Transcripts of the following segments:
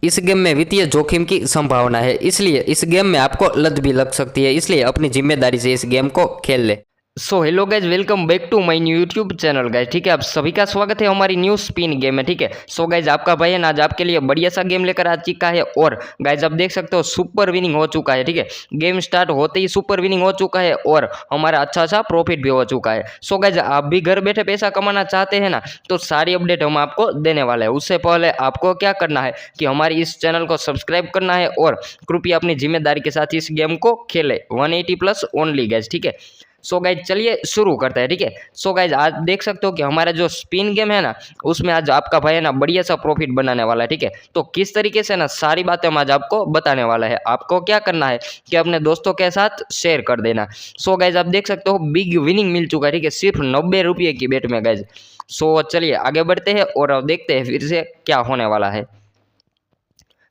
इस गेम में वित्तीय जोखिम की संभावना है, इसलिए इस गेम में आपको लत भी लग सकती है, इसलिए अपनी जिम्मेदारी से इस गेम को खेल ले। So hello guys, welcome back to my new YouTube channel guys. ठीक है, आप सभी का स्वागत है हमारी न्यू स्पिन गेम में। ठीक है, सो गाइज आपका भाई है ना आज आपके लिए बढ़िया सा गेम लेकर आ चुका है। और गाइज आप देख सकते हो सुपर विनिंग हो चुका है। ठीक है, गेम स्टार्ट होते ही सुपर विनिंग हो चुका है और हमारा अच्छा सा प्रॉफिट भी हो चुका है। सो गाइज आप भी घर बैठे पैसा कमाना चाहते हैं ना, तो सारी अपडेट हम आपको देने वाले हैं। उससे पहले आपको क्या करना है कि हमारी इस चैनल को सब्सक्राइब करना है और कृपया अपनी जिम्मेदारी के साथ इस गेम को खेले। 180+ ओनली गाइज। ठीक है, सो गाइज चलिए शुरू करते हैं। ठीक है, सो गाइज आज देख सकते हो कि हमारा जो स्पिन गेम है ना, उसमें आज आपका भाई है ना बढ़िया सा प्रॉफिट बनाने वाला है। ठीक है, तो किस तरीके से ना सारी बातें हम आज आपको बताने वाला है। आपको क्या करना है कि अपने दोस्तों के साथ शेयर कर देना। सो गाइज आप देख सकते हो बिग विनिंग मिल चुका है। ठीक है, सिर्फ 90 रुपये की बेट में गाइज। सो चलिए आगे बढ़ते हैं और अब देखते हैं फिर से क्या होने वाला है।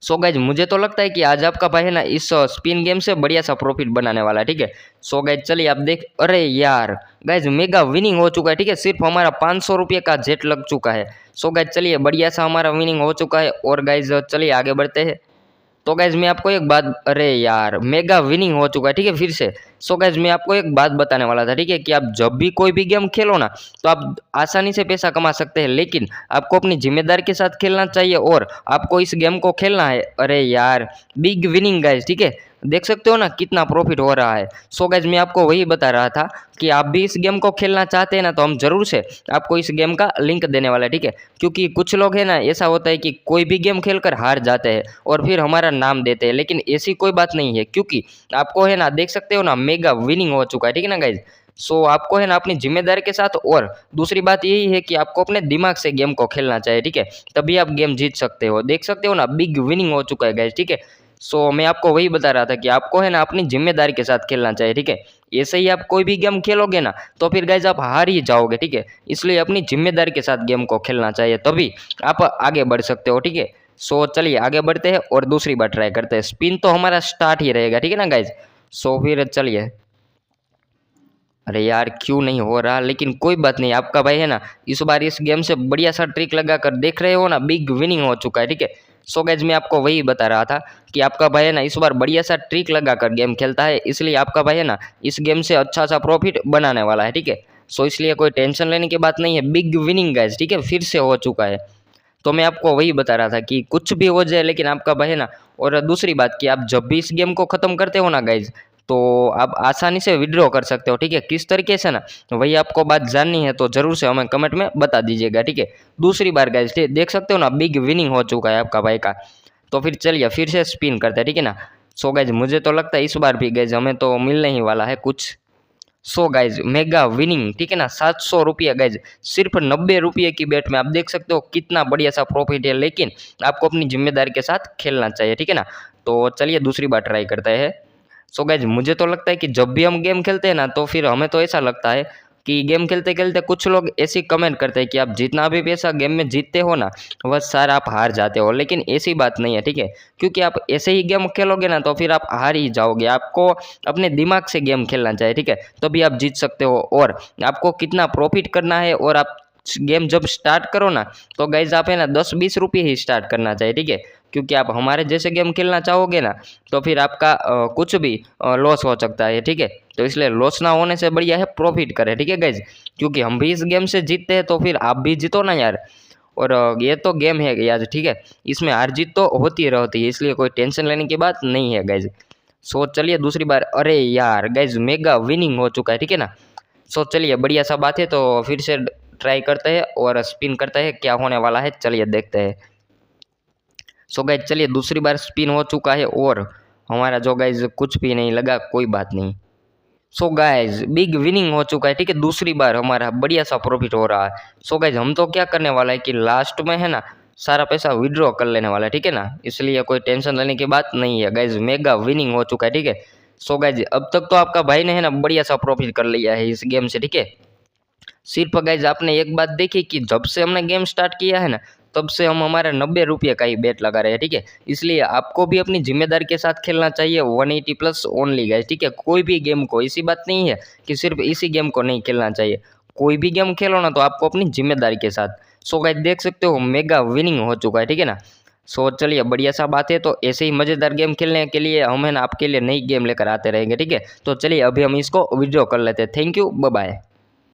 सो गाइज मुझे तो लगता है कि आज आपका भाई है ना इस स्पिन गेम से बढ़िया सा प्रॉफिट बनाने वाला है। ठीक है, सो गाइज चलिए आप देख, अरे यार गाइज मेगा विनिंग हो चुका है। ठीक है, सिर्फ हमारा 500 रुपये का जेट लग चुका है। सो गाइज चलिए बढ़िया सा हमारा विनिंग हो चुका है और गाइज चलिए आगे बढ़ते हैं। तो गाइज मैं आपको एक बात, अरे यार मेगा विनिंग हो चुका है। ठीक है, फिर से। सो गाइज मैं आपको एक बात बताने वाला था। ठीक है, कि आप जब भी कोई भी गेम खेलो ना, तो आप आसानी से पैसा कमा सकते हैं, लेकिन आपको अपनी जिम्मेदारी के साथ खेलना चाहिए और आपको इस गेम को खेलना है। अरे यार बिग विनिंग गाइज। ठीक है, देख सकते हो ना कितना प्रॉफिट हो रहा है। सो गाइज मैं आपको वही बता रहा था कि आप भी इस गेम को खेलना चाहते हैं ना, तो हम जरूर से आपको इस गेम का लिंक देने वाला है। ठीक है, क्योंकि कुछ लोग हैं ना, ऐसा होता है कि कोई भी गेम खेलकर हार जाते हैं और फिर हमारा नाम देते हैं, लेकिन ऐसी कोई बात नहीं है, क्योंकि आपको है ना देख सकते हो ना मेगा विनिंग हो चुका है। ठीक है ना गाइज, सो आपको है ना अपनी जिम्मेदारी के साथ, और दूसरी बात यही है कि आपको अपने दिमाग से गेम को खेलना चाहिए। ठीक है, तभी आप गेम जीत सकते हो। देख सकते हो ना बिग विनिंग हो चुका है गाइज। ठीक है, सो मैं आपको वही बता रहा था कि आपको है ना अपनी जिम्मेदारी के साथ खेलना चाहिए। ठीक है, ऐसे ही आप कोई भी गेम खेलोगे ना, तो फिर गाइज आप हार ही जाओगे। ठीक है, इसलिए अपनी जिम्मेदारी के साथ गेम को खेलना चाहिए, तभी आप आगे बढ़ सकते हो। ठीक है, सो चलिए आगे बढ़ते हैं और दूसरी बार ट्राई करते हैं। स्पिन तो हमारा स्टार्ट ही रहेगा। ठीक है ना गाइज, सो फिर चलिए, अरे यार क्यों नहीं हो रहा, लेकिन कोई बात नहीं। आपका भाई है ना इस बार इस गेम से बढ़िया सा ट्रिक लगा कर, देख रहे हो ना बिग विनिंग हो चुका है। ठीक है, सो गाइज मैं आपको वही बता रहा था कि आपका भाई है ना इस बार बढ़िया सा ट्रिक लगा कर गेम खेलता है, इसलिए आपका भाई है ना इस गेम से अच्छा सा प्रॉफिट बनाने वाला है। ठीक है, सो इसलिए कोई टेंशन लेने की बात नहीं है। बिग विनिंग गाइज, ठीक है, फिर से हो चुका है। तो मैं आपको वही बता रहा था कि कुछ भी हो जाए, लेकिन आपका भाई है ना, और दूसरी बात कि आप जब भी इस गेम को ख़त्म करते हो ना गाइज, तो आप आसानी से विड्रॉ कर सकते हो। ठीक है, किस तरीके से ना, वही आपको बात जाननी है तो ज़रूर से हमें कमेंट में बता दीजिएगा। ठीक है, दूसरी बार गाइज देख सकते हो ना बिग विनिंग हो चुका है आपका भाई का। तो फिर चलिए फिर से स्पिन करते हैं। ठीक है ना, सो गाइज मुझे तो लगता है इस बार भी गाइज हमें तो मिलने ही वाला है कुछ। सो गाइज मेगा विनिंग, ठीक है ना, 700 रुपये गाइज, सिर्फ 90 रुपये की बेट में आप देख सकते हो कितना बढ़िया सा प्रॉफिट है, लेकिन आपको अपनी जिम्मेदारी के साथ खेलना चाहिए। ठीक है ना, तो चलिए दूसरी बार ट्राई करते हैं। सो गाइज मुझे तो लगता है कि जब भी हम गेम खेलते हैं ना, तो फिर हमें तो ऐसा लगता है कि गेम खेलते खेलते कुछ लोग ऐसी कमेंट करते हैं कि आप जितना भी पैसा गेम में जीतते हो ना, वह सारा आप हार जाते हो, लेकिन ऐसी बात नहीं है। ठीक है, क्योंकि आप ऐसे ही गेम खेलोगे ना, तो फिर आप हार ही जाओगे। आपको अपने दिमाग से गेम खेलना चाहिए। ठीक है, तभी आप जीत सकते हो, और आपको कितना प्रॉफिट करना है, और आप गेम जब स्टार्ट करो ना, तो गाइज आप है ना 10-20 रुपये ही स्टार्ट करना चाहिए। ठीक है, क्योंकि आप हमारे जैसे गेम खेलना चाहोगे ना, तो फिर आपका कुछ भी लॉस हो सकता है। ठीक है, तो इसलिए लॉस ना होने से बढ़िया है प्रॉफिट करें। ठीक है गाइज, क्योंकि हम भी इस गेम से जीतते हैं, तो फिर आप भी जीतो ना यार। और ये तो गेम है यार। ठीक है, इसमें हार जीत तो होती रहती है, इसलिए कोई टेंशन लेने की बात नहीं है गाइज। सो चलिए दूसरी बार, अरे यार गाइज मेगा विनिंग हो चुका है। ठीक है ना, सो चलिए बढ़िया सा बात है, तो फिर से ट्राई करते हैं और स्पिन करते हैं, क्या होने वाला है चलिए देखते हैं। सो गाइज चलिए दूसरी बार स्पिन हो चुका है और हमारा जो गाइज कुछ भी नहीं लगा, कोई बात नहीं। सो गाइज बिग विनिंग हो चुका है। ठीक है, दूसरी बार हमारा बढ़िया सा प्रॉफिट हो रहा है। सो गाइज हम तो क्या करने वाला है कि लास्ट में है ना सारा पैसा विड्रॉ कर लेने वाला है। ठीक है ना, इसलिए कोई टेंशन लेने की बात नहीं है गाइज, मेगा विनिंग हो चुका है। ठीक है, सो गाइज अब तक तो आपका भाई ने है ना बढ़िया सा प्रॉफिट कर लिया है इस गेम से। ठीक है, सिर्फ गाइज आपने एक बात देखी कि जब से हमने गेम स्टार्ट किया है ना, तब से हम हमारे 90 रुपये का ही बेट लगा रहे हैं। ठीक है, इसलिए आपको भी अपनी जिम्मेदारी के साथ खेलना चाहिए। 180+ ओनली गाइज। ठीक है, कोई भी गेम को, ऐसी बात नहीं है कि सिर्फ इसी गेम को नहीं खेलना चाहिए, कोई भी गेम खेलो ना, तो आपको अपनी जिम्मेदारी के साथ। सो गाइज देख सकते हो मेगा विनिंग हो चुका है। ठीक है ना, सो चलिए बढ़िया सा बात है। तो ऐसे ही मज़ेदार गेम खेलने के लिए हम है ना आपके लिए नई गेम लेकर आते रहेंगे, ठीक है। तो चलिए अभी हम इसको विड्रॉ कर लेते हैं। Thank you, bye bye.